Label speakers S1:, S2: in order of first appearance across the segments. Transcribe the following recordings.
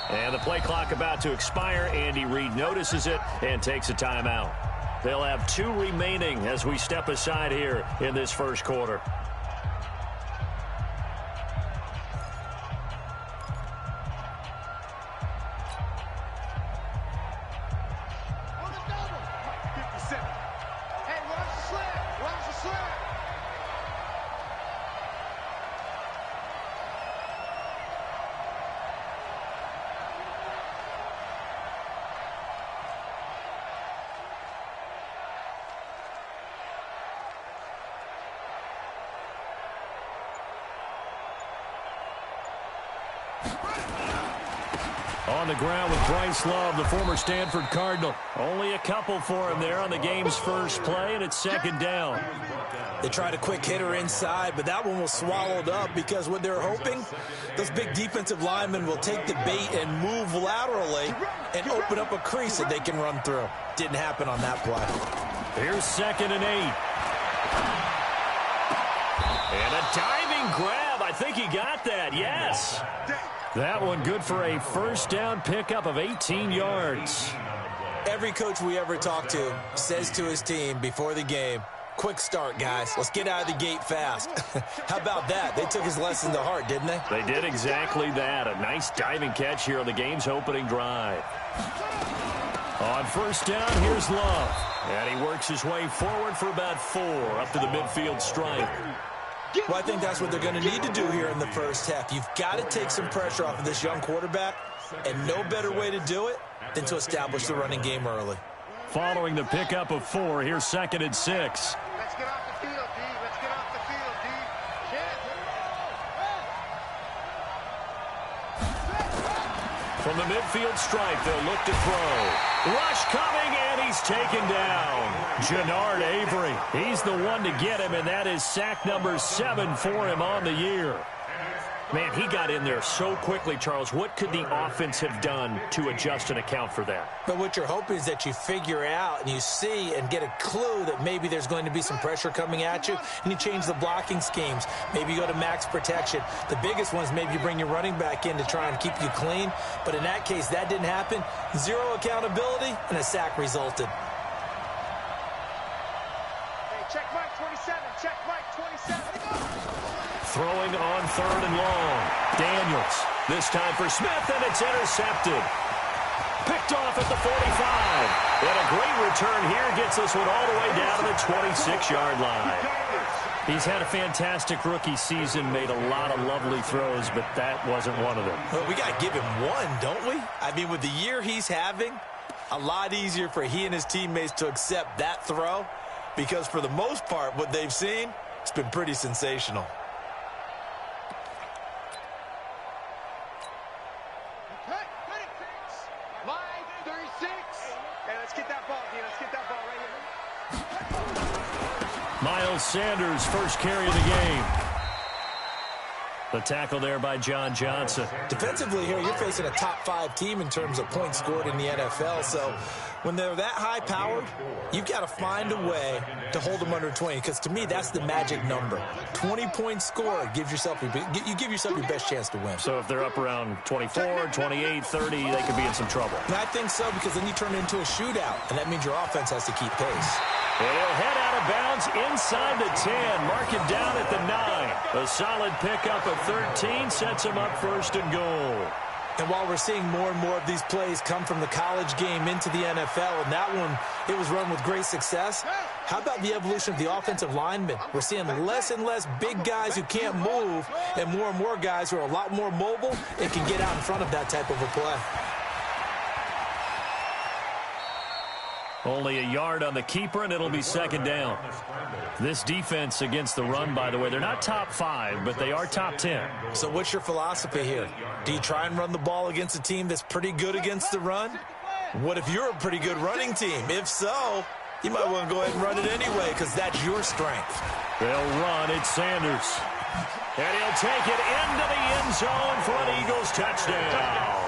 S1: And the play clock about to expire. Andy Reid notices it and takes a timeout. They'll have 2 remaining as we step aside here in this first quarter. On the ground with Bryce Love, the former Stanford Cardinal. Only a couple for him there on the game's first play, and it's second down.
S2: They tried a quick hitter inside, but that one was swallowed up because what they're hoping, those big defensive linemen will take the bait and move laterally and open up a crease that they can run through. Didn't happen on that play.
S1: Here's 2nd and 8. And a diving grab. I think he got that, yes. That one good for a first down pickup of 18 yards.
S2: Every coach we ever talk to says to his team before the game, quick start, guys. Let's get out of the gate fast. How about that? They took his lesson to heart, didn't they?
S1: They did exactly that. A nice diving catch here on the game's opening drive. On first down, here's Love. And he works his way forward for about 4 up to the midfield stripe.
S2: Well, I think that's what they're going to need to do here in the first half. You've got to take some pressure off of this young quarterback, and no better way to do it than to establish the running game early.
S1: Following the pickup of 4, here's 2nd and 6.
S3: Let's get off the field, D. Let's get off the field, D.
S1: From the midfield stripe, they'll look to throw. Rush coming, and he's taken down. Jannard Avery, he's the one to get him, and that is sack number 7 for him on the year. Man, he got in there so quickly, Charles. What could the offense have done to adjust and account for that?
S2: But what you're hoping is that you figure out and you see and get a clue that maybe there's going to be some pressure coming at you, and you change the blocking schemes. Maybe you go to max protection. The biggest one is maybe you bring your running back in to try and keep you clean. But in that case, that didn't happen. 0 accountability, and a sack resulted.
S3: Hey, check Mike 27. Check Mike 27.
S1: Throwing on 3rd and long. Daniels. This time for Smith, and it's intercepted. Picked off at the 45. And a great return here gets this one all the way down to the 26-yard line. He's had a fantastic rookie season, made a lot of lovely throws, but that wasn't one of them.
S2: Well, we got to give him one, don't we? I mean, with the year he's having, a lot easier for he and his teammates to accept that throw, because for the most part, what they've seen, it's been pretty sensational.
S1: Miles Sanders, first carry of the game. The tackle there by John Johnson.
S2: Defensively here, you're facing a top 5 team in terms of points scored in the NFL. So when they're that high-powered, you've got to find a way to hold them under 20. Because to me, that's the magic number. 20 points scored, you give yourself your best chance to win.
S1: So if they're up around 24, 28, 30, they could be in some trouble.
S2: And I think so, because then you turn it into a shootout, and that means your offense has to keep pace.
S1: And he'll head out of bounds inside the 10. Mark him down at the 9. A solid pickup of 13 sets him up 1st and goal.
S2: And while we're seeing more and more of these plays come from the college game into the NFL, and that one, it was run with great success, how about the evolution of the offensive linemen? We're seeing less and less big guys who can't move, and more guys who are a lot more mobile and can get out in front of that type of a play.
S1: Only a yard on the keeper, and it'll be 2nd down. This defense against the run, by the way, they're not top 5, but they are top 10.
S2: So what's your philosophy here? Do you try and run the ball against a team that's pretty good against the run? What if you're a pretty good running team? If so, you might want to go ahead and run it anyway, because that's your strength.
S1: They'll run. It's Sanders. And he'll take it into the end zone for an Eagles touchdown.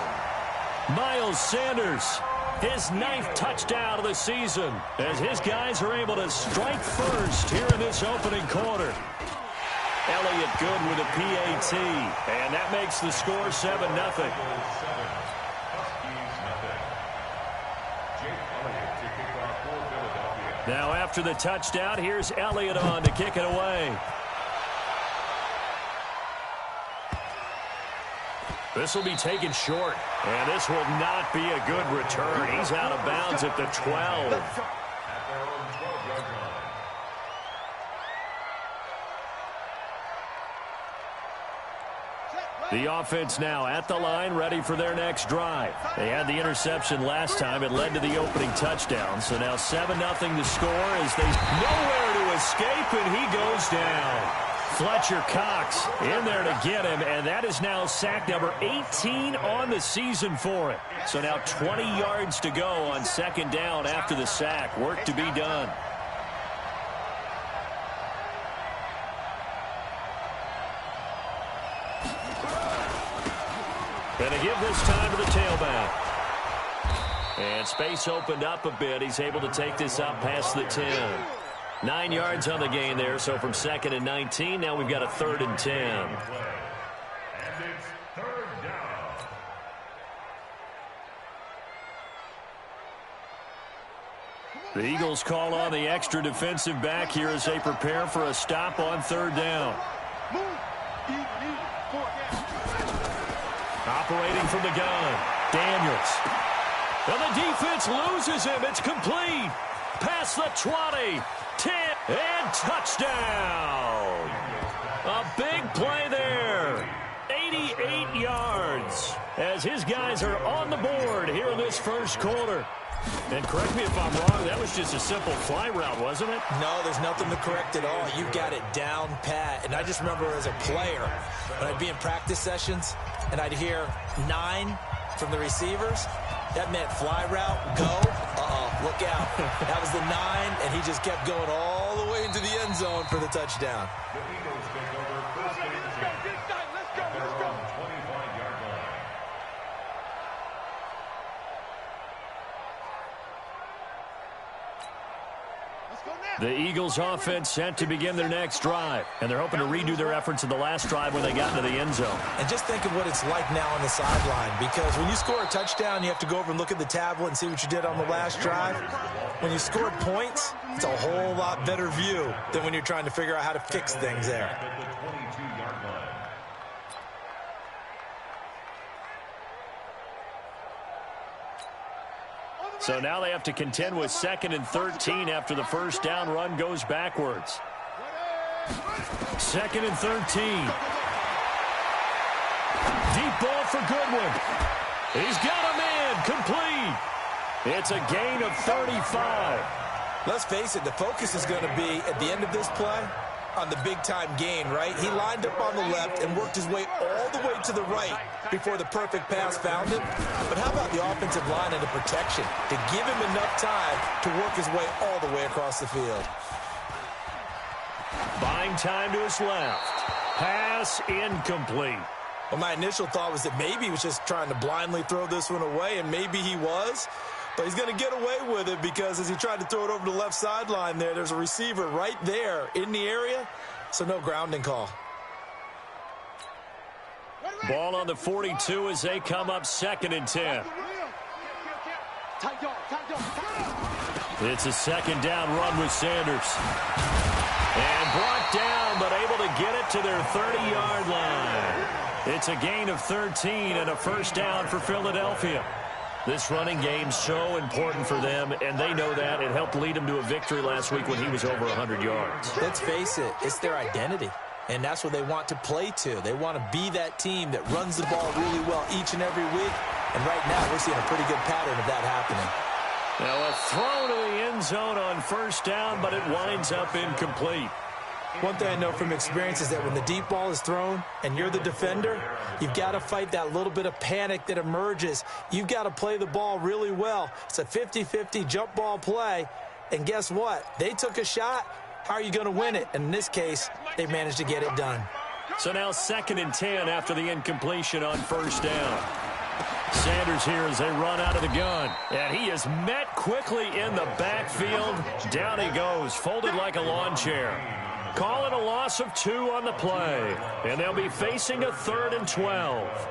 S1: Miles Sanders His 9th touchdown of the season as his guys are able to strike first here in this opening quarter. Elliott good with a PAT, and that makes the score 7-0. Now after the touchdown, here's Elliott on to kick it away. This will be taken short, and this will not be a good return. He's out of bounds at the 12. The offense now at the line, ready for their next drive. They had the interception last time. It led to the opening touchdown. So now 7-0 to score as they nowhere to escape, and he goes down. Fletcher Cox in there to get him, and that is now sack number 18 on the season for him. So now 20 yards to go on second down after the sack. Work to be done. Going to give this time to the tailback. And space opened up a bit. He's able to take this up past the 10. 9 yards on the gain there, so from 2nd and 19, now we've got a 3rd and 10.
S4: And it's 3rd down.
S1: The Eagles call on the extra defensive back here as they prepare for a stop on 3rd down. Operating from the gun, Daniels. And the defense loses him. It's complete. Past the 20, 10, and touchdown. A big play there. 88 yards as his guys are on the board here in this first quarter. And correct me if I'm wrong, that was just a simple fly route, wasn't it?
S2: No, there's nothing to correct at all. You got it down pat. And I just remember as a player, when I'd be in practice sessions and I'd hear 9 from the receivers, that meant fly route, go, look out. That was the 9, and he just kept going all the way into the end zone for the touchdown.
S4: The Eagles take over first and 10. At their own 25-yard line.
S1: The Eagles offense set to begin their next drive, and they're hoping to redo their efforts in the last drive when they got into the end zone.
S2: And just think of what it's like now on the sideline, because when you score a touchdown, you have to go over and look at the tablet and see what you did on the last drive. When you scored points, it's a whole lot better view than when you're trying to figure out how to fix things there.
S4: At the 22-yard line.
S1: So now they have to contend with 2nd and 13 after the first down run goes backwards. 2nd and 13. Deep ball for Goodwin. He's got him in. Complete. It's a gain of 35.
S2: Let's face it, the focus is going to be at the end of this play on the big-time gain, right? He lined up on the left and worked his way all the way to the right before the perfect pass found him. But how about the offensive line and the protection to give him enough time to work his way all the way across the field?
S1: Buying time to his left. Pass incomplete.
S2: Well, my initial thought was that maybe he was just trying to blindly throw this one away, and maybe he was. But he's going to get away with it because as he tried to throw it over the left sideline there's a receiver right there in the area, so no grounding call.
S1: Ball on the 42 as they come up 2nd and 10. It's a 2nd down run with Sanders. And brought down, but able to get it to their 30-yard line. It's a gain of 13 and a first down for Philadelphia. This running game so important for them, and they know that. It helped lead them to a victory last week when he was over 100 yards.
S2: Let's face it, it's their identity, and that's what they want to play to. They want to be that team that runs the ball really well each and every week, and right now we're seeing a pretty good pattern of that happening.
S1: Now a throw to the end zone on first down, but it winds up incomplete.
S2: One thing I know from experience is that when the deep ball is thrown and you're the defender, you've got to fight that little bit of panic that emerges. You've got to play the ball really well. It's a 50-50 jump ball play, and guess what? They took a shot. How are you going to win it? And in this case, they managed to get it done.
S1: So now 2nd and 10 after the incompletion on first down. Sanders here as they run out of the gun. And he is met quickly in the backfield. Down he goes, folded like a lawn chair. Call it a loss of 2 on the play. And they'll be facing a 3rd and 12.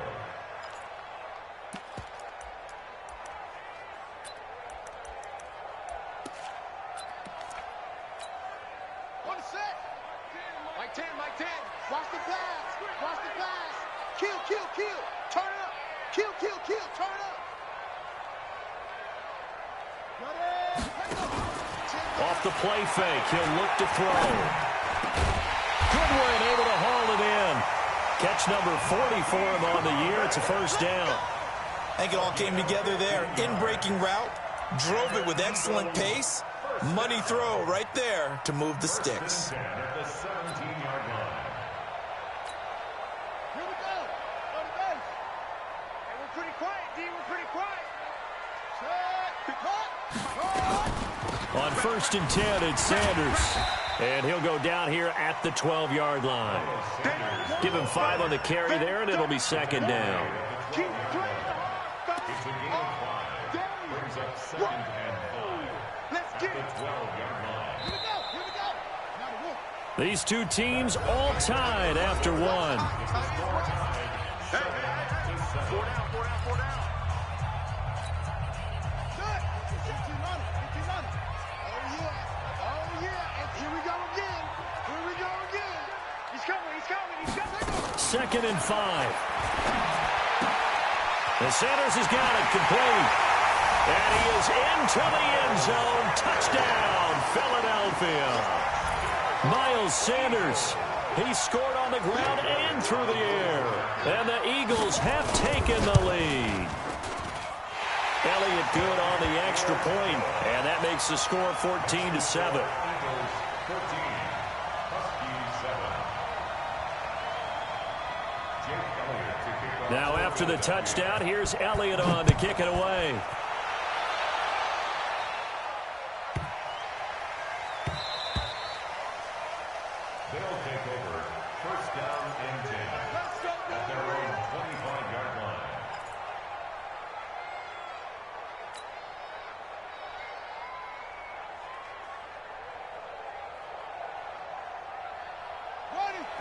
S3: Mike 10. Watch the pass. Watch the pass. Kill. Turn it up. Kill. Turn it up.
S1: Off the play fake, he'll look to throw. Goodwin able to haul it in. Catch number 40 for him on the year. It's a first down.
S2: I think it all came together there. In-breaking route, drove it with excellent pace. Money throw right there to move the sticks.
S3: Here we go. Go to base. Hey, we're pretty quiet, D. We're pretty quiet.
S1: On 1st and 10, it's Sanders. And he'll go down here at the 12-yard line. Give him 5 on the carry there, and it'll be 2nd down.
S3: Keep playing the hard.
S4: It's a gain of 5. Brings up 2nd and 5.
S3: Let's get it.
S4: 12-yard line.
S3: Here we go. Now the wolf.
S1: These two teams all tied after 1.
S3: Hey. 4 down. Good. 15 on it. Oh, yeah. And here we go again. He's coming.
S1: 2nd and 5. And Sanders has got it complete. And he is into the end zone. Touchdown, Philadelphia. Miles Sanders. He scored on the ground and through the air. And the Eagles have taken the lead. Elliott good on the extra point, and that makes the score 14-7.
S4: Eagles 14, Huskies 7. Jake Elliott to kick off.
S1: Now after the touchdown, here's Elliott on to kick it away.
S4: They'll take over 1st down and 10 at their own 25-yard line.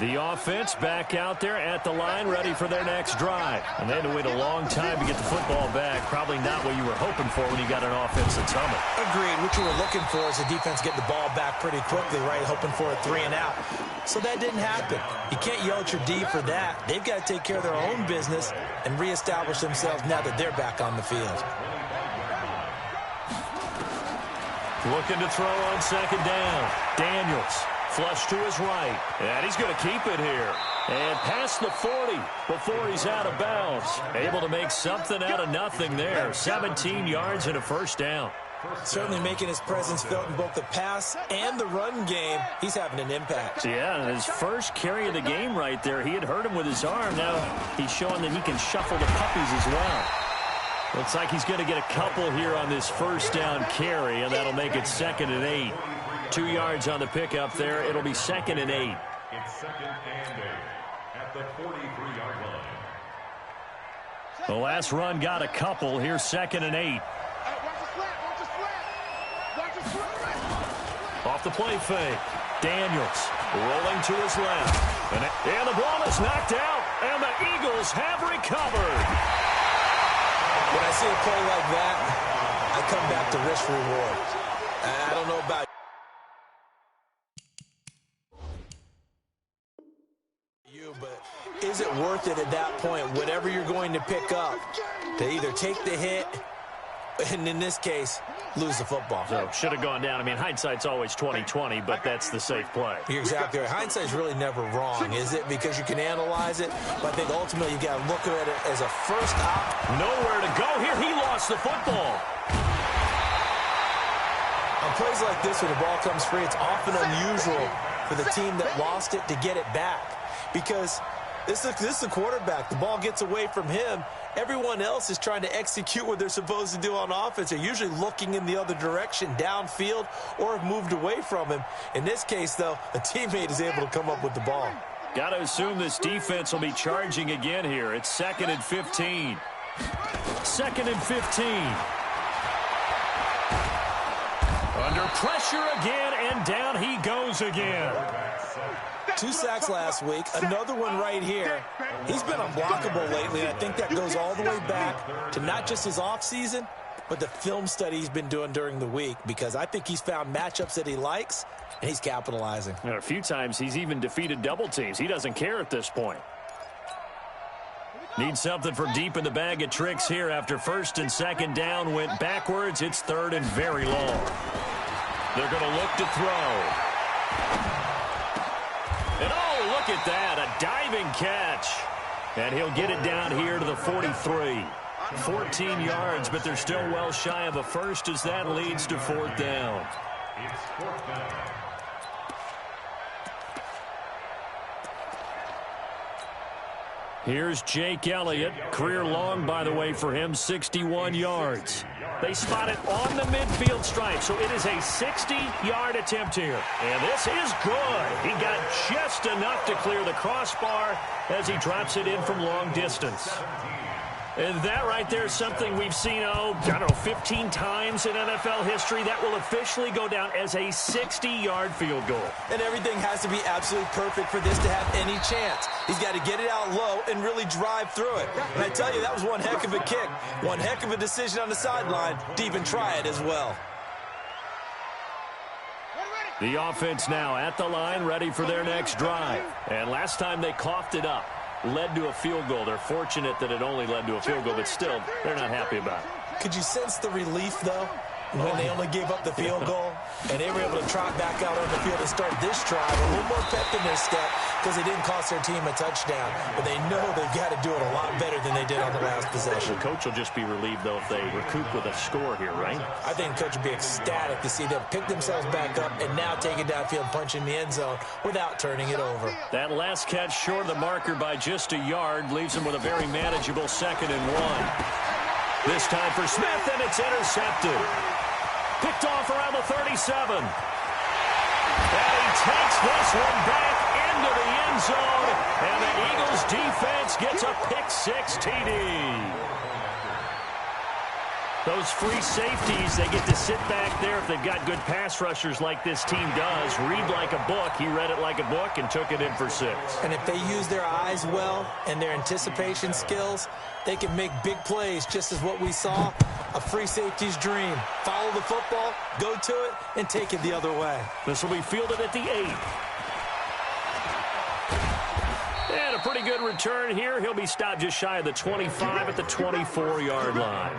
S1: The offense back out there at the line, ready for their next drive. And they had to wait a long time to get the football back. Probably not what you were hoping for when you got an offense that's humming.
S2: Agreed. What you were looking for is the defense getting the ball back pretty quickly, right? Hoping for a 3 and out. So that didn't happen. You can't yell at your D for that. They've got to take care of their own business and reestablish themselves now that they're back on the field.
S1: Looking to throw on 2nd down. Daniels. Flush to his right. And he's going to keep it here. And past the 40 before he's out of bounds. Able to make something out of nothing there. 17 yards and a first down.
S2: Certainly making his presence felt in both the pass and the run game. He's having an impact.
S1: Yeah, and his first carry of the game right there, he had hurt him with his arm. Now he's showing that he can shuffle the puppies as well. Looks like he's going to get a couple here on this first down carry, and that'll make it 2nd and 8. 2 yards on the pickup there. It'll be 2nd and 8.
S4: It's 2nd and 8 at the 43-yard line.
S1: The last run got a couple. Here's 2nd and 8. Off the play fake. Daniels rolling to his left. And the ball is knocked out, and the Eagles have recovered.
S2: When I see a play like that, I come back to risk reward. I don't know about you, but is it worth it at that point, whatever you're going to pick up, to either take the hit, and in this case, lose the football?
S1: So should have gone down. I mean, hindsight's always 20/20, but that's the safe play.
S2: You're exactly right. Hindsight's really never wrong, is it? Because you can analyze it, but I think ultimately you got to look at it as a first op.
S1: Nowhere to go here. He lost the football.
S2: On plays like this, when the ball comes free, it's often unusual for the team that lost it to get it back. Because this is the quarterback. The ball gets away from him. Everyone else is trying to execute what they're supposed to do on offense. They're usually looking in the other direction, downfield, or have moved away from him. In this case, though, a teammate is able to come up with the ball.
S1: Got to assume this defense will be charging again here. It's 2nd and 15. 2nd and 15. Under pressure again, and down he goes again.
S2: 2 sacks last week, another one right here. He's been unblockable lately, and I think that goes all the way back to not just his offseason, but the film study he's been doing during the week, because I think he's found matchups that he likes, and he's capitalizing.
S1: And a few times he's even defeated double teams. He doesn't care at this point. Needs something from deep in the bag of tricks here after 1st and 2nd down went backwards. It's 3rd and very long. They're going to look to throw. And oh, look at that, a diving catch. And he'll get it down here to the 43. 14 yards, but they're still well shy of a first as that leads to 4th down.
S4: It's 4th down.
S1: Here's Jake Elliott. Career long, by the way, for him, 61 yards. They spot it on the midfield stripe, so it is a 60-yard attempt here. And this is good. He got just enough to clear the crossbar as he drops it in from long distance. And that right there is something we've seen, I don't know, 15 times in NFL history. That will officially go down as a 60-yard field goal.
S2: And everything has to be absolutely perfect for this to have any chance. He's got to get it out low and really drive through it. And I tell you, that was one heck of a kick. One heck of a decision on the sideline to even try it as well.
S1: The offense now at the line, ready for their next drive. And last time they coughed it up, led to a field goal. They're fortunate that it only led to a field goal, but still, they're not happy about it.
S2: Could you sense the relief, though, when they only gave up the field goal and they were able to trot back out on the field and start this drive a little more pep in their step because they didn't cost their team a touchdown, but they know they've got to do it a lot better than they did on the last possession.
S1: The coach will just be relieved, though, if they recoup with a score here, right?
S2: I think the coach will be ecstatic to see them pick themselves back up and now take it downfield and punch in the end zone without turning it over.
S1: That last catch short of the marker by just a yard leaves them with a very manageable 2nd and 1. This time for Smith, and it's intercepted. Picked off around the 37. And he takes this one back into the end zone. And the Eagles defense gets a pick-6 TD. Those free safeties, they get to sit back there if they've got good pass rushers like this team does. Read like a book. He read it like a book and took it in for 6.
S2: And if they use their eyes well and their anticipation skills, they can make big plays, just as what we saw, a free safety's dream. Follow the football, go to it, and take it the other way.
S1: This will be fielded at the 8. And a pretty good return here. He'll be stopped just shy of the 25 at the 24-yard line.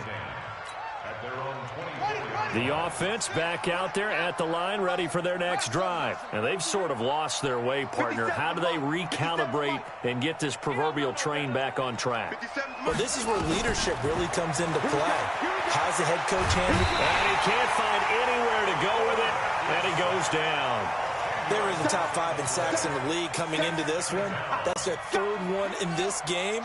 S1: The offense back out there at the line, ready for their next drive. And they've sort of lost their way, partner. How do they recalibrate and get this proverbial train back on track?
S2: Well, this is where leadership really comes into play. How's the head coach handled it?
S1: And he can't find anywhere to go with it, and he goes down.
S2: They were in the top 5 in sacks in the league coming into this one. That's their 3rd one in this game.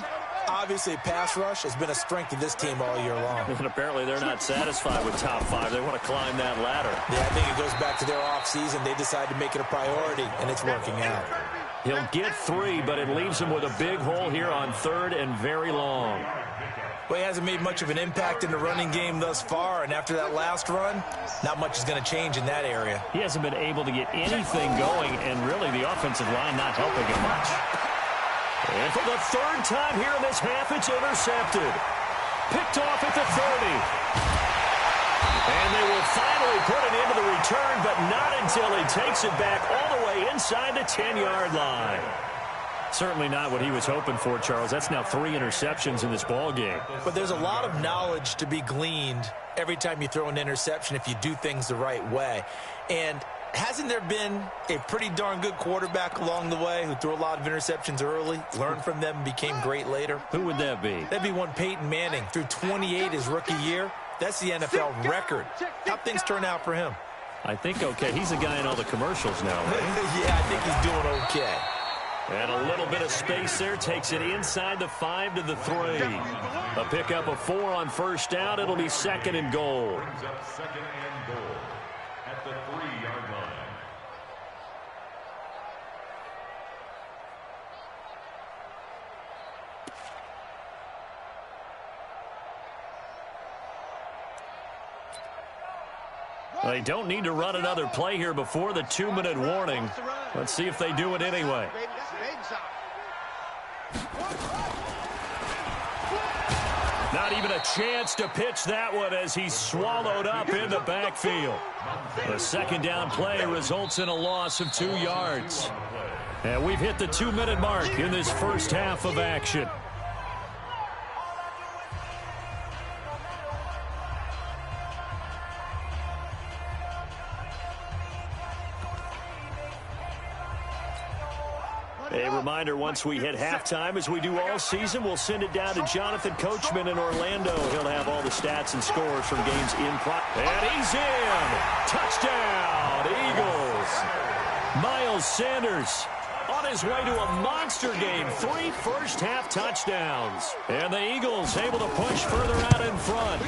S2: Obviously, pass rush has been a strength of this team all year long.
S1: And apparently they're not satisfied with top 5. They want to climb that ladder.
S2: Yeah, I think it goes back to their offseason. They decided to make it a priority, and it's working out.
S1: He'll get 3, but it leaves him with a big hole here on 3rd and very long.
S2: Well, he hasn't made much of an impact in the running game thus far, and after that last run, not much is going to change in that area.
S1: He hasn't been able to get anything going, and really the offensive line not helping him much. And for the 3rd time here in this half, it's intercepted. Picked off at the 30. And they will finally put it into the return, but not until he takes it back all the way inside the 10-yard line. Certainly not what he was hoping for, Charles. That's now 3 interceptions in this ball game.
S2: But there's a lot of knowledge to be gleaned every time you throw an interception if you do things the right way. And hasn't there been a pretty darn good quarterback along the way who threw a lot of interceptions early, learned from them, and became great later?
S1: Who would that be?
S2: That'd be one Peyton Manning. Threw 28 his rookie year. That's the NFL record. How'd things turn out for him?
S1: I think okay. He's a guy in all the commercials now, right?
S2: Yeah, I think he's doing okay.
S1: And a little bit of space there takes it inside the 5 to the 3. A pickup of 4 on 1st down. It'll be 2nd and goal.
S4: Brings up 2nd and goal at the 3-yard line.
S1: They don't need to run another play here before the 2-minute warning. Let's see if they do it anyway. Not even a chance to pitch that one as he's swallowed up in the backfield. The second down play results in a loss of 2 yards. And we've hit the 2-minute mark in this first half of action. A reminder, once we hit halftime, as we do all season, we'll send it down to Jonathan Coachman in Orlando. He'll have all the stats and scores from games in And he's in! Touchdown, Eagles! Miles Sanders on his way to a monster game. 3 first-half touchdowns. And the Eagles able to push further out in front.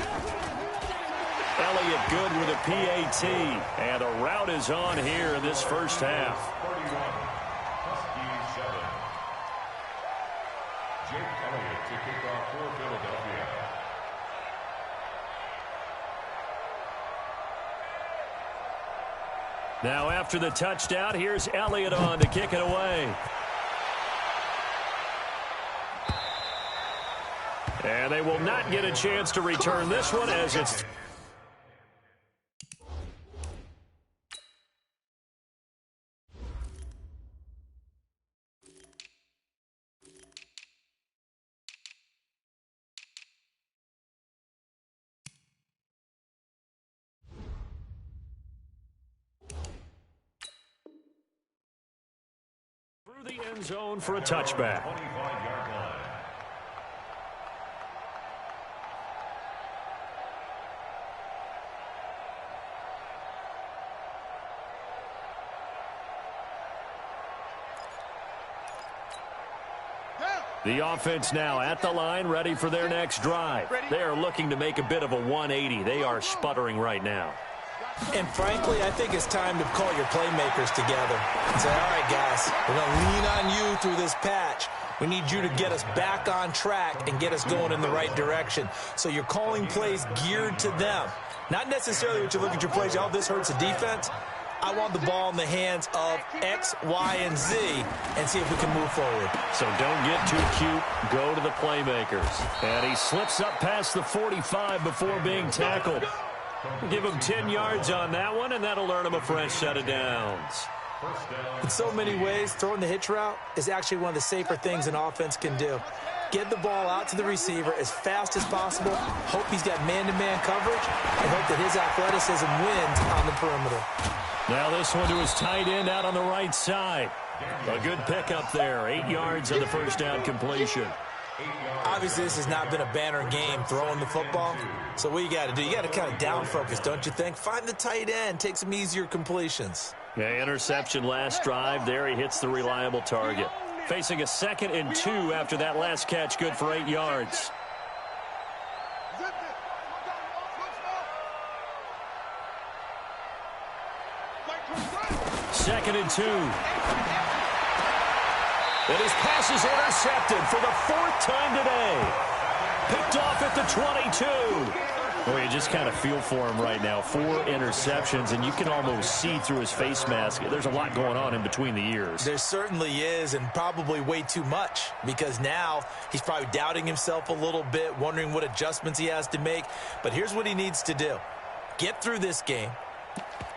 S1: Elliott good with a PAT. And a route is on here in this first half.
S4: To kick off for Philadelphia.
S1: Now after the touchdown, here's Elliott on to kick it away. And they will not get a chance to return this one as it's... the end zone for a touchback.
S4: 25-yard line.
S1: The offense now at the line, ready for their next drive. They are looking to make a bit of a 180. They are sputtering right now.
S2: And frankly, I think it's time to call your playmakers together and say, all right, guys, we're going to lean on you through this patch. We need you to get us back on track and get us going in the right direction. So you're calling plays geared to them. Not necessarily when you look at your plays, oh, this hurts the defense. I want the ball in the hands of X, Y, and Z and see if we can move forward.
S1: So don't get too cute. Go to the playmakers. And he slips up past the 45 before being tackled. Give him 10 yards on that one, and that'll earn him a fresh set of downs.
S2: In so many ways, throwing the hitch route is actually one of the safer things an offense can do. Get the ball out to the receiver as fast as possible, hope he's got man-to-man coverage, and hope that his athleticism wins on the perimeter.
S1: Now this one to his tight end out on the right side. A good pickup there. 8 yards on the first down completion.
S2: Obviously, this has not been a banner game throwing the football. So what you got to do, you got to kind of down focus, don't you think? Find the tight end, take some easier completions.
S1: Yeah, interception last drive. There he hits the reliable target. Facing a 2nd and 2 after that last catch, good for 8 yards. Second and 2. And his pass is intercepted for the 4th time today. Picked off at the 22. Well, you just kind of feel for him right now. 4 interceptions, and you can almost see through his face mask. There's a lot going on in between the ears.
S2: There certainly is, and probably way too much, because now he's probably doubting himself a little bit, wondering what adjustments he has to make. But here's what he needs to do. Get through this game,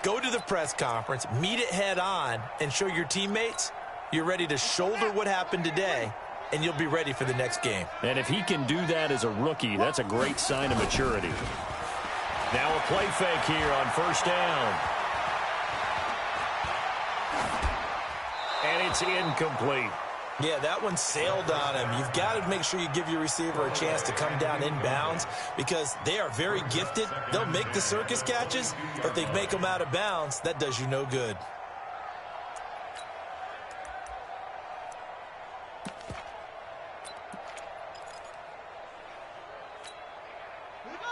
S2: go to the press conference, meet it head on, and show your teammates you're ready to shoulder what happened today, and you'll be ready for the next game.
S1: And if he can do that as a rookie, that's a great sign of maturity. Now a play fake here on first down. And it's incomplete.
S2: Yeah, that one sailed on him. You've got to make sure you give your receiver a chance to come down inbounds because they are very gifted. They'll make the circus catches, but if they make them out of bounds, that does you no good.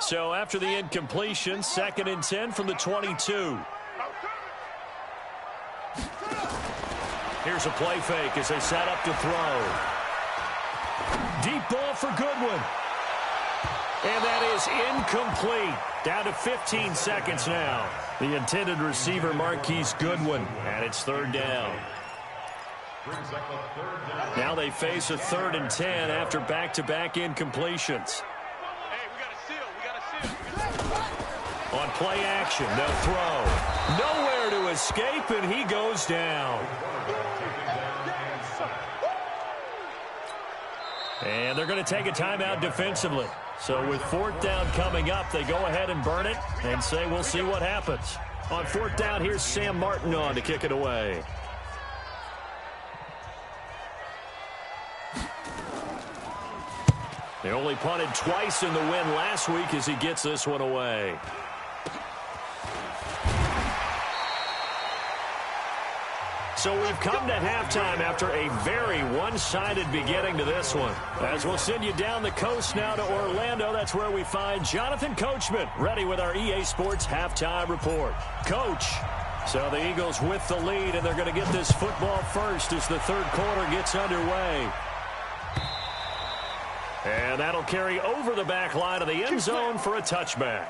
S1: So after the incompletion, 2nd and 10 from the 22. Here's a play fake as they set up to throw. Deep ball for Goodwin. And that is incomplete. Down to 15 seconds now. The intended receiver, Marquise Goodwin, and it's third down. Now they face a 3rd and 10 after back-to-back incompletions. On play action, they'll throw. Nowhere to escape, and he goes down. And they're going to take a timeout defensively. So with 4th down coming up, they go ahead and burn it and say we'll see what happens. On 4th down, here's Sam Martin on to kick it away. They only punted twice in the win last week as he gets this one away. So we've come to halftime after a very one-sided beginning to this one. As we'll send you down the coast now to Orlando, that's where we find Jonathan Coachman ready with our EA Sports halftime report. Coach, so the Eagles with the lead, and they're going to get this football first as the 3rd quarter gets underway. And that'll carry over the back line of the end zone for a touchback.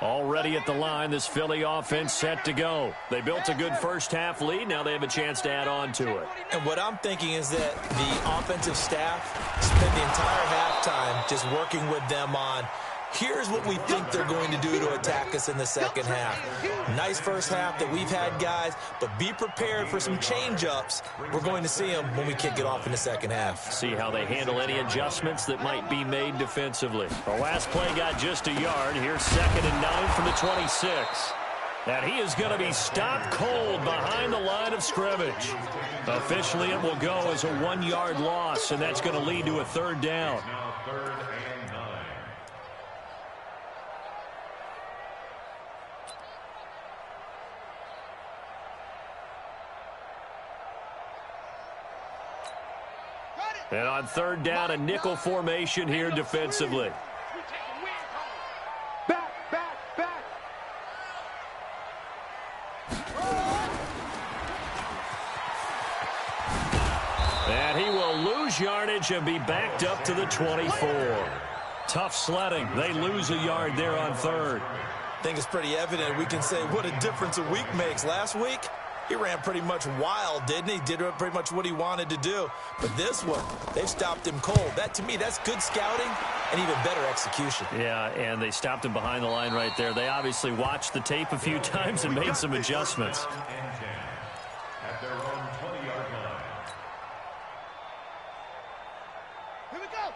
S1: Already at the line, this Philly offense set to go. They built a good first-half lead. Now they have a chance to add on to it.
S2: And what I'm thinking is that the offensive staff spent the entire halftime just working with them on, here's what we think they're going to do to attack us in the second half. Nice first half that we've had, guys, but be prepared for some change-ups. We're going to see them when we kick it off in the second half.
S1: See how they handle any adjustments that might be made defensively. The last play got just a yard. Here's 2nd and 9 from the 26. And he is going to be stopped cold behind the line of scrimmage. Officially, it will go as a 1-yard loss, and that's going to lead to a 3rd down. And on 3rd down, a nickel formation here defensively.
S3: Back.
S1: And he will lose yardage and be backed up to the 24. Tough sledding. They lose a yard there on 3rd.
S2: I think it's pretty evident. We can say what a difference a week makes. Last week, he ran pretty much wild, didn't he? Did pretty much what he wanted to do. But this one, they've stopped him cold. That, to me, that's good scouting and even better execution.
S1: Yeah, and they stopped him behind the line right there. They obviously watched the tape a few times and made some adjustments.
S4: At their own 20-yard line.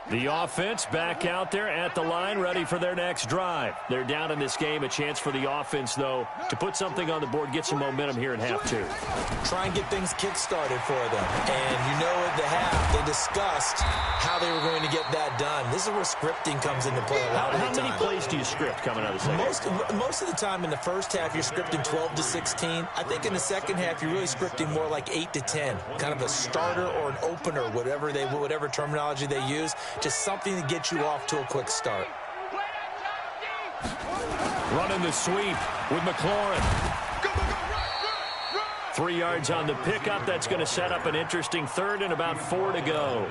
S1: The offense back out there at the line, ready for their next drive. They're down in this game. A chance for the offense, though, to put something on the board, get some momentum here in half 2.
S2: Try and get things kick-started for them. And you know at the half, they discussed how they were going to get that done. This is where scripting comes into play a lot of the time.
S1: How many plays do you script coming out of the second?
S2: Most of the time in the first half, you're scripting 12 to 16. I think in the second half, you're really scripting more like 8 to 10. Kind of a starter or an opener, whatever terminology they use. Just something to get you off to a quick start.
S1: Running the sweep with McLaurin. 3 yards on the pickup. That's going to set up an interesting 3rd and about 4 to go.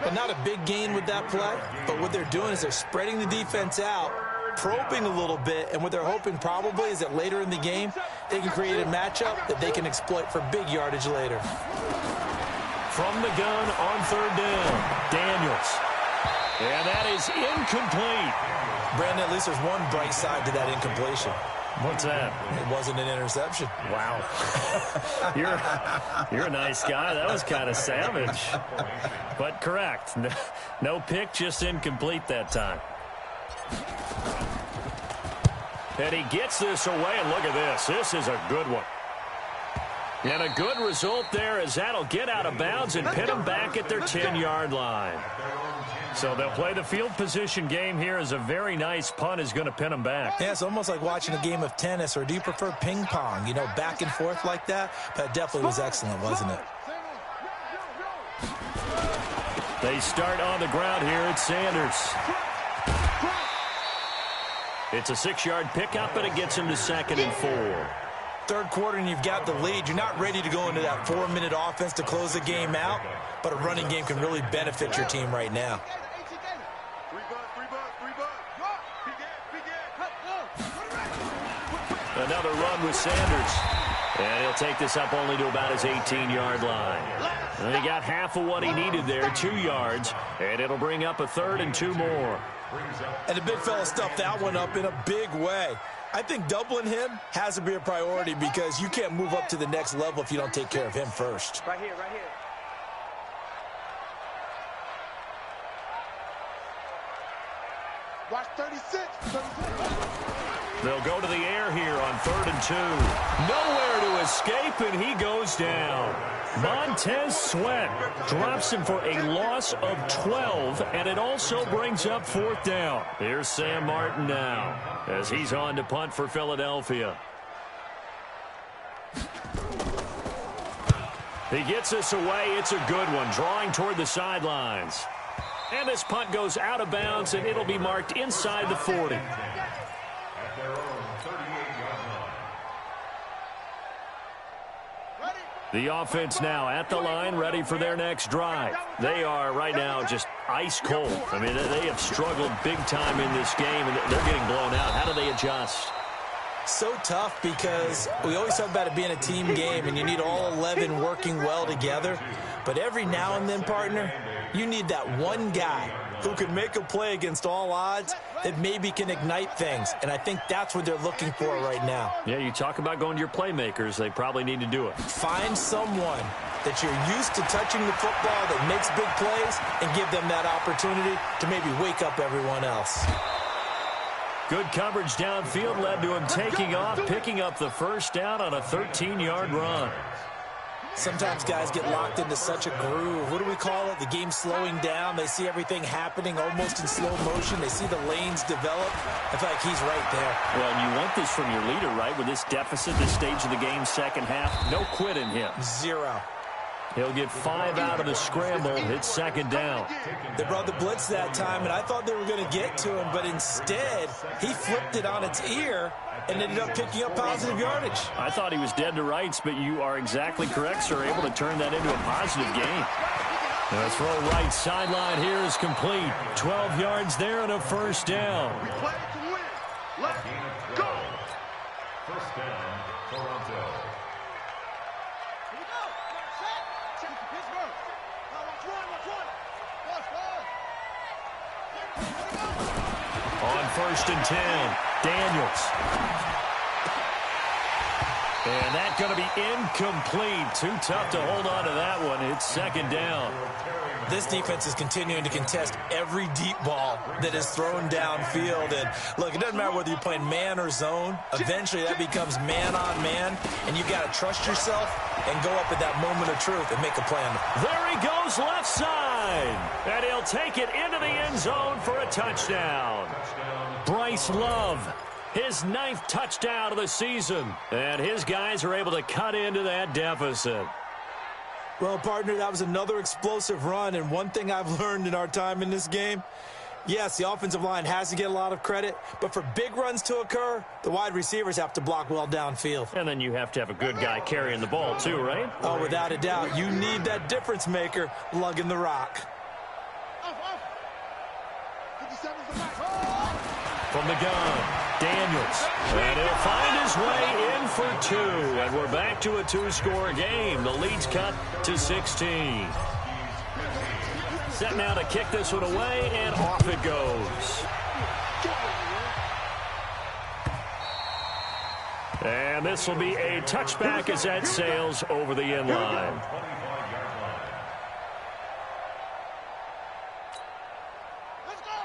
S2: But not a big gain with that play. But what they're doing is they're spreading the defense out, probing a little bit, and what they're hoping probably is that later in the game, they can create a matchup that they can exploit for big yardage later.
S1: From the gun on 3rd down, Daniels. And that is incomplete.
S2: Brandon, at least there's one bright side to that incompletion.
S1: What's that?
S2: It wasn't an interception.
S1: Wow. You're a nice guy. That was kind of savage. But correct. No pick, just incomplete that time. And he gets this away, and look at this. This is a good one. And a good result there as that'll get out of bounds and pin them back at their 10-yard line. So they'll play the field position game here as a very nice punt is going to pin them back.
S2: Yeah, it's almost like watching a game of tennis, or do you prefer ping pong, you know, back and forth like that? But it definitely was excellent, wasn't it?
S1: They start on the ground here at Sanders. It's a 6-yard pickup, but it gets him to 2nd and 4.
S2: third quarter and you've got the lead, you're not ready to go into that 4-minute offense to close the game out, but a running game can really benefit your team right now.
S1: Another run with Sanders. And he'll take this up only to about his 18-yard line. And he got half of what he needed there, 2 yards, and it'll bring up a 3rd and 2 more.
S2: And the big fella stuffed that one up in a big way. I think doubling him has to be a priority because you can't move up to the next level if you don't take care of him first.
S3: Right here, right here. Watch 36.
S1: They'll go to the air here on 3rd and 2. Nowhere to escape, and he goes down. Montez Sweat drops him for a loss of 12, and it also brings up 4th down. Here's Sam Martin now as he's on to punt for Philadelphia. He gets us away. It's a good one, drawing toward the sidelines. And this punt goes out of bounds, and it'll be marked inside the 40. The offense now at the line, ready for their next drive. They are right now just ice cold. I mean, they have struggled big time in this game, and they're getting blown out. How do they adjust?
S2: So tough because we always talk about it being a team game, and you need all 11 working well together. But every now and then, partner, you need that one guy who can make a play against all odds that maybe can ignite things. And I think that's what they're looking for right now.
S1: Yeah, you talk about going to your playmakers. They probably need to do it.
S2: Find someone that you're used to touching the football that makes big plays and give them that opportunity to maybe wake up everyone else.
S1: Good coverage downfield led to him taking off, picking up the 1st down on a 13-yard run.
S2: Sometimes guys get locked into such a groove. What do we call it? The game slowing down. They see everything happening almost in slow motion. They see the lanes develop. I feel like he's right there.
S1: Well, and you want this from your leader, right? With this deficit, this stage of the game, second half, no quit in him.
S2: 0.
S1: He'll get 5 out of the scramble. It's 2nd down.
S2: They brought the blitz that time, and I thought they were going to get to him, but instead, he flipped it on its ear and ended up picking up positive yardage.
S1: I thought he was dead to rights, but you are exactly correct, sir. Able to turn that into a positive gain. The throw right sideline here is complete. 12 yards there and a 1st down.
S3: We play to win. Let's go.
S4: 1st down, Toronto.
S3: Here we go. Set. Check the Pittsburgh. Now watch one. Watch one.
S1: On 1st and 10, Daniels. And that's going to be incomplete. Too tough to hold on to that one. It's 2nd down.
S2: This defense is continuing to contest every deep ball that is thrown downfield. And, look, it doesn't matter whether you're playing man or zone. Eventually, that becomes man-on-man, and you've got to trust yourself and go up at that moment of truth and make a play on it.
S1: There he goes left side. And he'll take it into the end zone for a touchdown. Bryce Love, his 9th touchdown of the season. And his guys are able to cut into that deficit.
S2: Well, partner, that was another explosive run, and one thing I've learned in our time in this game, yes, the offensive line has to get a lot of credit, but for big runs to occur, the wide receivers have to block well downfield.
S1: And then you have to have a good guy carrying the ball too, right?
S2: Oh, without a doubt. You need that difference maker lugging the rock.
S3: Off. 57's the back.
S1: From the gun, Daniels. And he'll find his way in for 2. And we're back to a 2-score game. The lead's cut to 16. Set now to kick this one away, and off it goes. And this will be a touchback as that sails over the end line.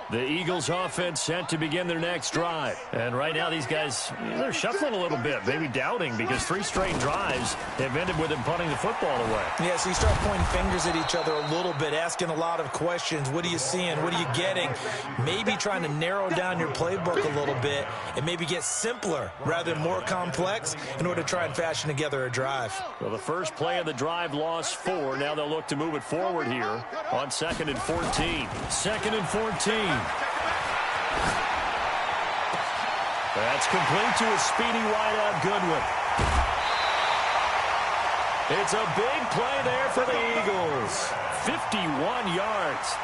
S1: The Eagles offense set to begin their next drive. And right now these guys, they're shuffling a little bit, maybe doubting, because 3 straight drives have ended with them punting the football away.
S2: Yeah, so you start pointing fingers at each other a little bit, asking a lot of questions. What are you seeing? What are you getting? Maybe trying to narrow down your playbook a little bit and maybe get simpler rather than more complex in order to try and fashion together a drive.
S1: Well, the first play of the drive lost 4. Now they'll look to move it forward here on 2nd and 14. 2nd and 14. That's complete to a speedy wideout Goodwin. It's a big play there for the Eagles. 51 yards.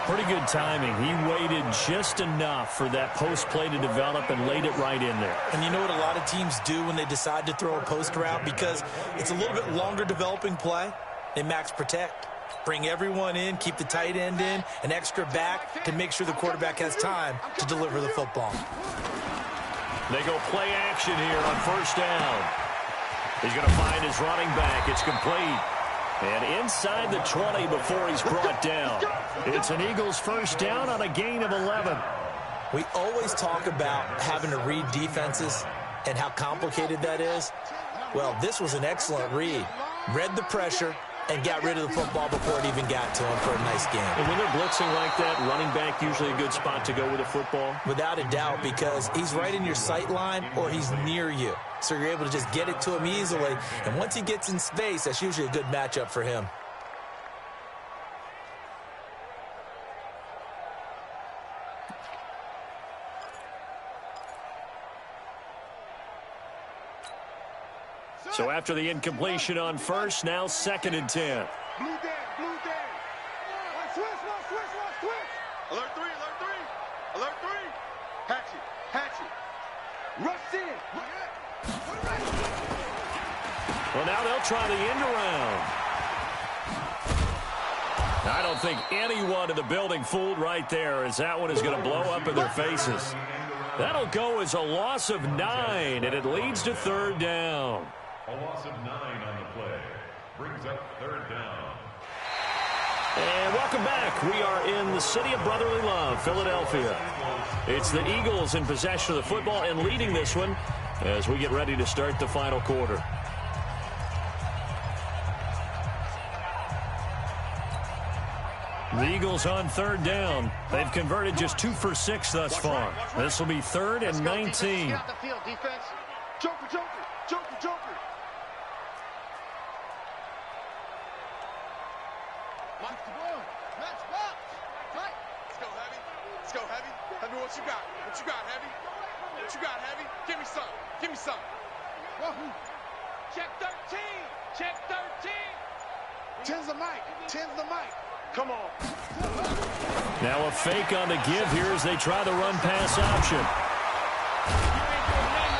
S1: Pretty good timing. He waited just enough for that post play to develop and laid it right in there.
S2: And you know what a lot of teams do when they decide to throw a post route? Because it's a little bit longer developing play, they max protect. Bring everyone in, keep the tight end in, an extra back to make sure the quarterback has time to deliver the football.
S1: They go play action here on first down. He's going to find his running back. It's complete. And inside the 20 before he's brought down. It's an Eagles first down on a gain of 11.
S2: We always talk about having to read defenses and how complicated that is. Well, this was an excellent read. Read the pressure and got rid of the football before it even got to him for a nice game.
S1: And when they're blitzing like that, running back usually a good spot to go with the football?
S2: Without a doubt, because he's right in your sight line or he's near you. So you're able to just get it to him easily. And once he gets in space, that's usually a good matchup for him.
S1: So after the incompletion on first, now 2nd and 10.
S3: Blue day, blue day. Switch. Alert 3, alert 3. Alert 3. Hatchet. Rush in.
S1: Well, now they'll try the end around. I don't think anyone in the building fooled right there, as that one is going to blow up in their faces. That'll go as a loss of 9, and it leads to 3rd down.
S4: A loss of 9 on the play. Brings up 3rd down.
S1: And welcome back. We are in the city of brotherly love, Philadelphia. It's the Eagles in possession of the football and leading this one as we get ready to start the final quarter. The Eagles on 3rd down. They've converted just 2 for 6 thus far. This will be 3rd and 19.
S3: Get out the field, defense. Joker. Let's go, Heavy. Heavy, what you got? Heavy? What you got, Heavy? Give me some. Check 13. 10's the mic. Come on.
S1: Now a fake on the give here as they try the run-pass option.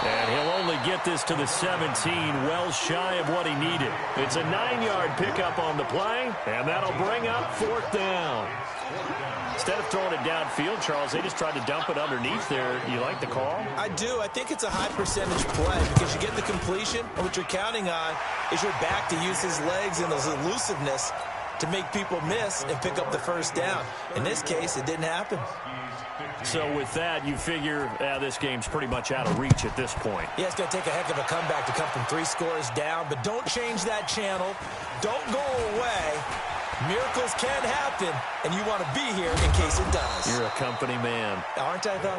S1: And he'll only get this to the 17, well shy of what he needed. It's a 9-yard pickup on the play, and that'll bring up 4th down. Instead of throwing it downfield, Charles, they just tried to dump it underneath there. You like the call?
S2: I do. I think it's a high percentage play because you get the completion, and what you're counting on is your back to use his legs and his elusiveness to make people miss and pick up the first down. In this case, it didn't happen.
S1: So with that, you figure this game's pretty much out of reach at this point.
S2: Yeah, it's going to take a heck of a comeback to come from 3 scores down, but don't change that channel. Don't go away. Miracles can happen, and you want to be here in case it does.
S1: You're a company man.
S2: Aren't I, though?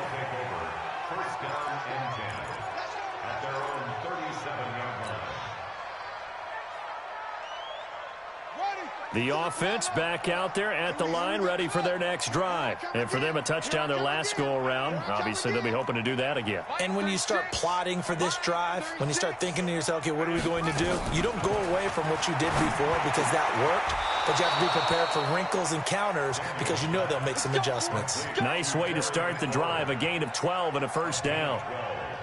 S4: First down and 10 at their own 37-yard line.
S1: The offense back out there at the line, ready for their next drive. And for them, a touchdown their last go-around. Obviously, they'll be hoping to do that again.
S2: And when you start plotting for this drive, when you start thinking to yourself, okay, what are we going to do? You don't go away from what you did before because that worked, but you have to be prepared for wrinkles and counters because you know they'll make some adjustments.
S1: Nice way to start the drive, a gain of 12 and a first down.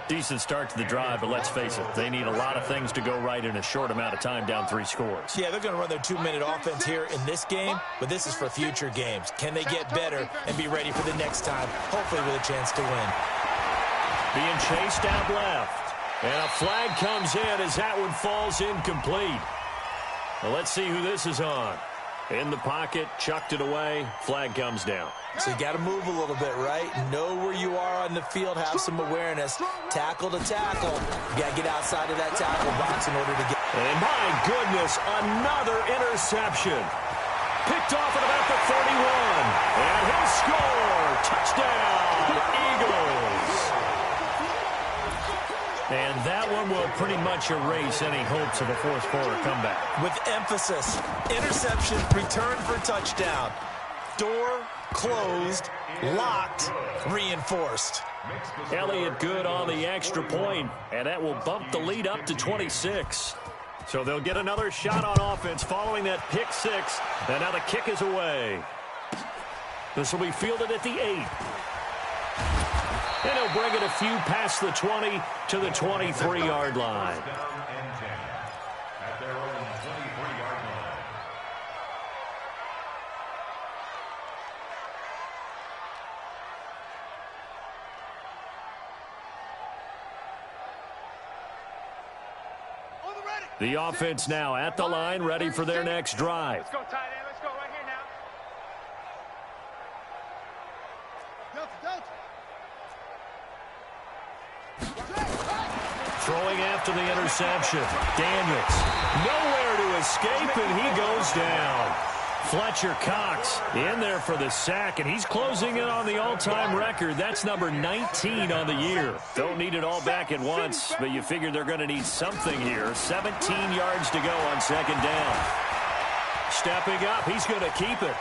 S1: Decent start to the drive, but let's face it, they need a lot of things to go right in a short amount of time, down 3 scores.
S2: Yeah, they're going to run their 2-minute offense here in this game, but this is for future games. Can they get better and be ready for the next time, hopefully with a chance to win?
S1: Being chased out left, and a flag comes in as that one falls incomplete. Well, let's see who this is on. In the pocket, chucked it away, flag comes down.
S2: So you got to move a little bit, right? Know where you are on the field, have some awareness. Tackle to tackle. You got to get outside of that tackle box in order to get...
S1: And my goodness, another interception. Picked off at about the 31. And he'll score. Touchdown, Eagles. And that one will pretty much erase any hopes of a fourth quarter comeback.
S2: With emphasis, interception, return for touchdown. Door closed, locked, reinforced.
S1: Elliott good on the extra point, and that will bump the lead up to 26. So they'll get another shot on offense following that pick six. And now the kick is away. This will be fielded at the 8. And he'll bring it a few past the 20 to the 23-yard line.
S4: First down and 10 at their own 23-yard line.
S1: The offense now at the line, ready for their next drive.
S3: Let's go, tight end. Let's go right here now.
S1: Throwing after the interception. Daniels. Nowhere to escape, and he goes down. Fletcher Cox in there for the sack, and he's closing in on the all-time record. That's number 19 on the year. Don't need it all back at once, but you figure they're going to need something here. 17 yards to go on second down. Stepping up, he's going to keep it.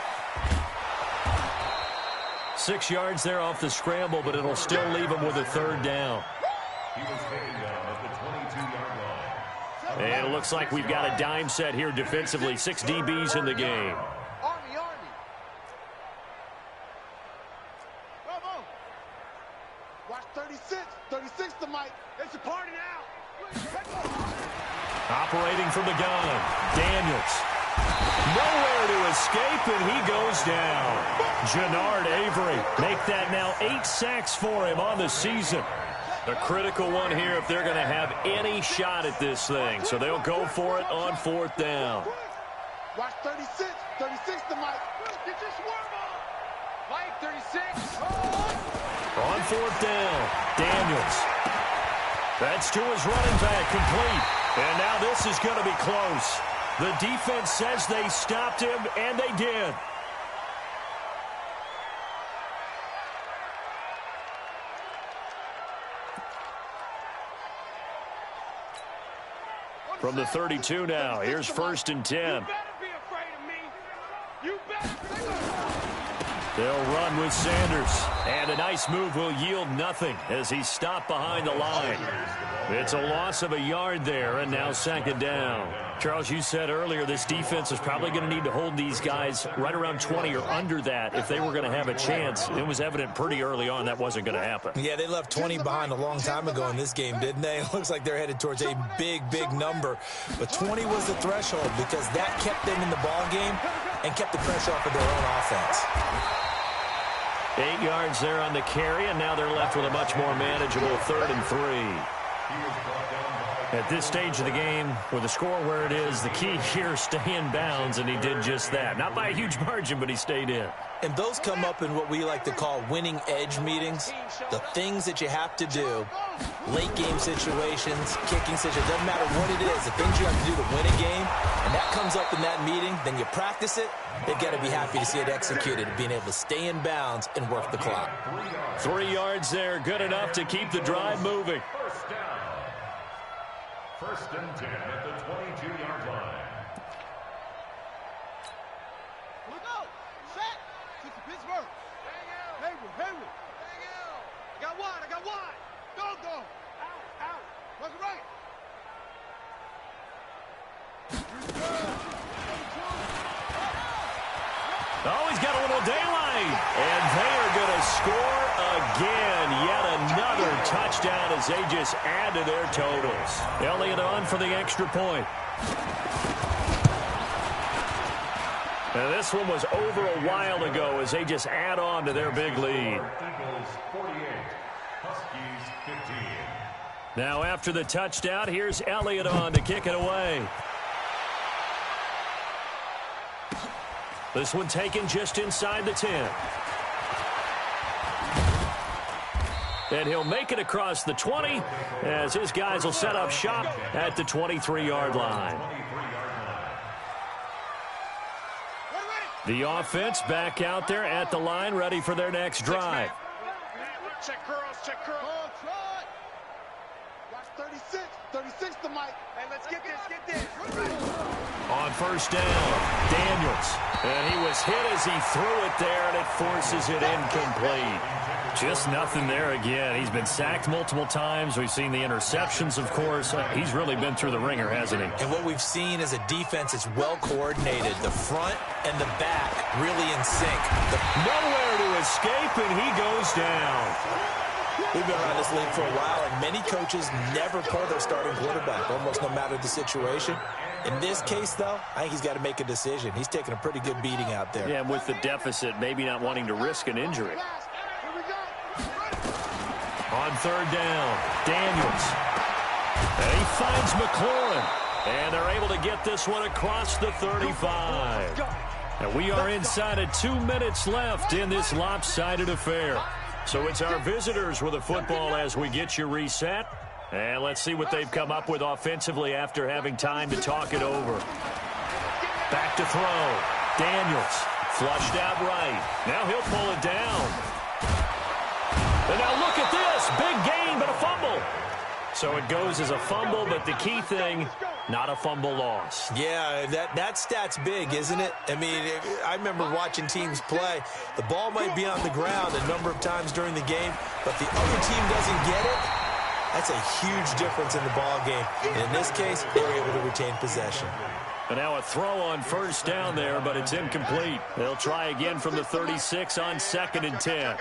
S1: 6 yards there off the scramble, but it'll still leave him with a third down.
S4: He was taken down at the 22-yard line.
S1: And it looks like we've got a dime set here defensively. 6 DBs in the game.
S3: Army. Bravo. Watch 36. 36 to Mike. It's a party now.
S1: Operating from the gun. Daniels. Nowhere to escape, and he goes down. Jannard Avery. Make that now 8 sacks for him on the season. A critical one here if they're going to have any shot at this thing. So they'll go for it on fourth down.
S3: Watch 36. 36 to Mike. Get your swarm on. Mike, 36.
S1: On fourth down, Daniels. That's to his running back, complete. And now this is going to be close. The defense says they stopped him, and they did. From the 32 now, here's 1st and 10.
S3: You better be afraid of me. You better.
S1: They'll run with Sanders. And a nice move will yield nothing as he's stopped behind the line. It's a loss of a yard there, and now second down. Charles, you said earlier this defense is probably going to need to hold these guys right around 20 or under that if they were going to have a chance. It was evident pretty early on that wasn't going to happen.
S2: Yeah, they left 20 behind a long time ago in this game, didn't they? It looks like they're headed towards a big number. But 20 was the threshold because that kept them in the ball game and kept the pressure off of their own offense.
S1: 8 yards there on the carry, and now they're left with a much more manageable 3rd and 3. At this stage of the game, with the score where it is, the key here is stay in bounds, and he did just that. Not by a huge margin, but he stayed in.
S2: And those come up in what we like to call winning edge meetings. The things that you have to do, late game situations, kicking situations, doesn't matter what it is, the things you have to do to win a game, and that comes up in that meeting, then you practice it, they've got to be happy to see it executed, being able to stay in bounds and work the clock.
S1: 3 yards there, good enough to keep the drive moving.
S4: First down. 1st and 10 at the 22-yard line.
S3: Look out. Set. It's Pittsburgh. Hayward. I got one. Go. Out. What's right?
S1: Oh, he's got a little daylight. And they are going to score again. Yet another touchdown as they just add to their totals. Elliott on for the extra point. Now this one was over a while ago as they just add on to their big lead.
S4: Eagles 48, Huskies 15.
S1: Now after the touchdown, here's Elliott on to kick it away. This one taken just inside the 10. And he'll make it across the 20 as his guys will set up shop at the 23-yard line. The offense back out there at the line, ready for their next drive.
S3: Check curls. Watch 36. 36 to Mike. Hey, let's get this.
S1: On first down, Daniels. And he was hit as he threw it there, and it forces it incomplete. Just nothing there again. He's been sacked multiple times. We've seen the interceptions, of course. He's really been through the ringer, hasn't he?
S2: And what we've seen is a defense that's well coordinated. The front and the back really in sync.
S1: Nowhere to escape, and he goes down.
S2: We've been around this league for a while, and many coaches never pull their starting quarterback, almost no matter the situation. In this case, though, I think he's got to make a decision. He's taking a pretty good beating out there.
S1: Yeah, and with the deficit, maybe not wanting to risk an injury. On third down, Daniels. And he finds McLaurin. And they're able to get this one across the 35. And we are inside of 2 minutes left in this lopsided affair. So it's our visitors with the football as we get you reset. And let's see what they've come up with offensively after having time to talk it over. Back to throw. Daniels flushed out right. Now he'll pull it down. And now look at this. Big gain, but a fumble. So it goes as a fumble, but the key thing, not a fumble loss.
S2: Yeah, that stat's big, isn't it? I mean, I remember watching teams play. The ball might be on the ground a number of times during the game, but the other team doesn't get it. That's a huge difference in the ball game. And in this case, they were able to retain possession.
S1: And now a throw on first down there, but it's incomplete. They'll try again from the 36 on 2nd and 10.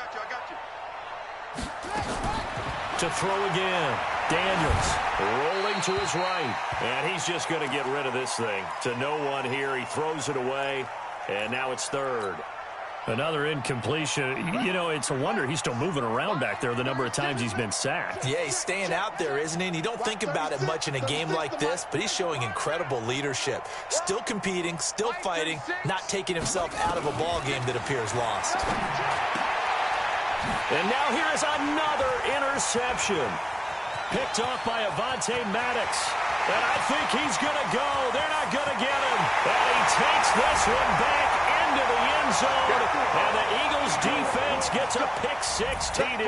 S1: To throw again. Daniels rolling to his right. And he's just going to get rid of this thing. To no one here. He throws it away. And now it's 3rd. Another incompletion. You know, it's a wonder he's still moving around back there the number of times he's been sacked.
S2: Yeah, he's staying out there, isn't he? And you don't think about it much in a game like this, but he's showing incredible leadership. Still competing, still fighting, not taking himself out of a ball game that appears lost.
S1: And now here's another interception. Picked off by Avonte Maddox. And I think he's going to go. They're not going to get him. And he takes this one back into the end zone. And the Eagles defense gets a pick-6 TD.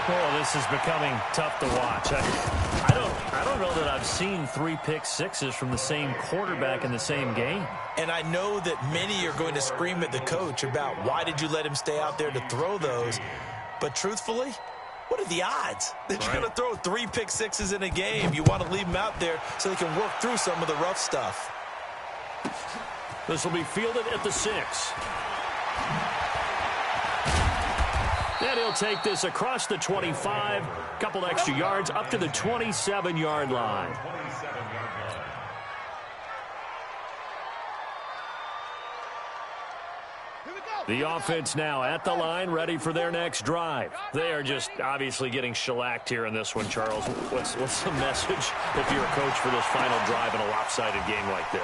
S1: Oh, this is becoming tough to watch. I don't know that I've seen 3 pick-6s from the same quarterback in the same game.
S2: And I know that many are going to scream at the coach about why did you let him stay out there to throw those. But truthfully, what are the odds that you're going to throw 3 pick-6s in a game? You want to leave them out there so they can work through some of the rough stuff.
S1: This will be fielded at the 6. And he'll take this across the 25, couple extra yards up to the 27-yard line. The offense now at the line, ready for their next drive. They are just obviously getting shellacked here in this one, Charles. What's the message if you're a coach for this final drive in a lopsided game like this?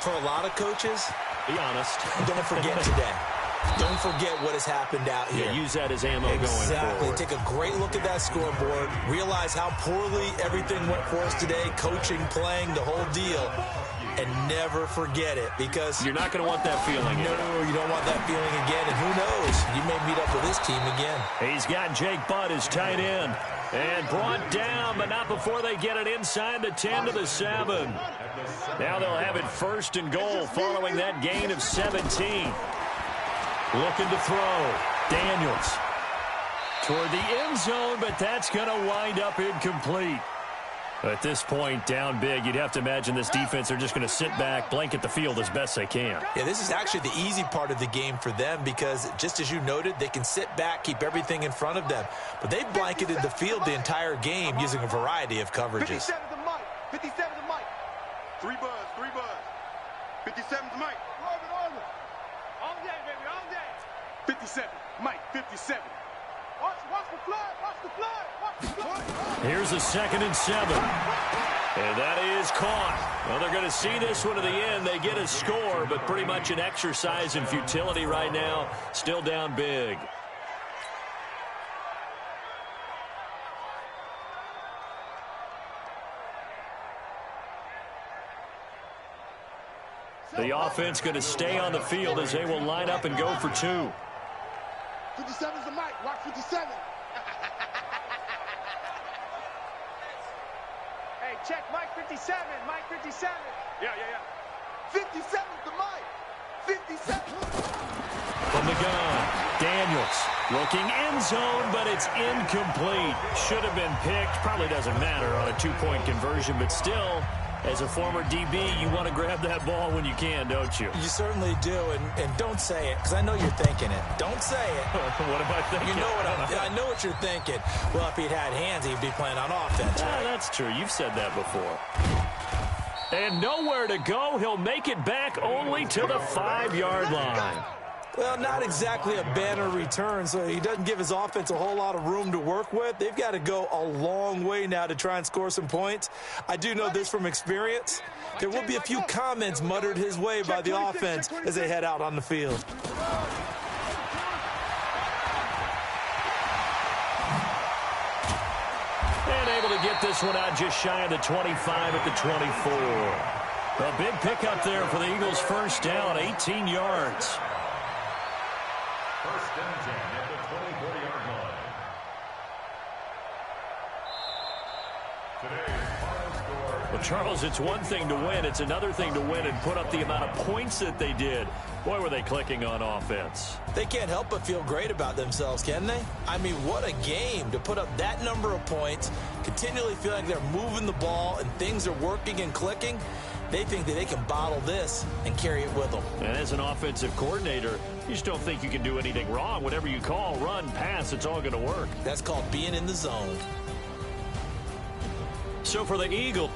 S2: For a lot of coaches,
S1: be honest,
S2: don't forget today. Don't forget what has happened out here.
S1: Yeah, use that as ammo going forward.
S2: Exactly. Take a great look at that scoreboard. Realize how poorly everything went for us today. Coaching, playing, the whole deal. And never forget it, because
S1: you're not going to want that feeling.
S2: No, you don't want that feeling again. And who knows? You may meet up with this team again.
S1: He's got Jake Butt as tight end. And brought down, but not before they get it inside the 10 to the 7. Now they'll have it 1st and goal following that gain of 17. Looking to throw. Daniels toward the end zone, but that's going to wind up incomplete. At this point, down big, you'd have to imagine this defense are just going to sit back, blanket the field as best they can.
S2: Yeah, this is actually the easy part of the game for them because, just as you noted, they can sit back, keep everything in front of them. But they've blanketed the field the entire game using a variety of coverages.
S3: 57 to Mike. 57 to Mike. 3 buzz, 3 buzz. 57 to Mike. All day, baby, all day. 57, Mike, 57. Watch the flood, watch the flood, watch the flood.
S1: Here's a 2nd and 7. And that is caught. Well, they're going to see this one to the end. They get a score, but pretty much an exercise in futility right now. Still down big. The offense going to stay on the field as they will line up and go for 2.
S3: 57's the Mike, watch 57. Hey, check Mike 57, Mike 57. Yeah. 57's the Mike. 57.
S1: From the gun, Daniels looking end zone, but it's incomplete. Should have been picked. Probably doesn't matter on a two-point conversion, but still, as a former DB, you want to grab that ball when you can, don't you?
S2: You certainly do, and don't say it, because I know you're thinking it. Don't say it.
S1: What am I thinking?
S2: You know I know what you're thinking. Well, if he'd had hands, he'd be playing on offense. Right?
S1: That's true. You've said that before. And nowhere to go. He'll make it back only to the 5-yard line.
S2: Well, not exactly a banner return, so he doesn't give his offense a whole lot of room to work with. They've got to go a long way now to try and score some points. I do know this from experience. There will be a few comments muttered his way by the offense as they head out on the field.
S1: And able to get this one out just shy of the 25 at the 24. A big pickup there for the Eagles' first down, 18 yards.
S4: First and 10 at the 24-yard line. Today's final score.
S1: Well, Charles, it's one thing to win. It's another thing to win and put up the amount of points that they did. Boy, were they clicking on offense.
S2: They can't help but feel great about themselves, can they? I mean, what a game to put up that number of points, continually feel like they're moving the ball and things are working and clicking. They think that they can bottle this and carry it with them.
S1: And as an offensive coordinator, you just don't think you can do anything wrong. Whatever you call, run, pass, it's all going to work.
S2: That's called being in the zone.
S1: So for the Eagles,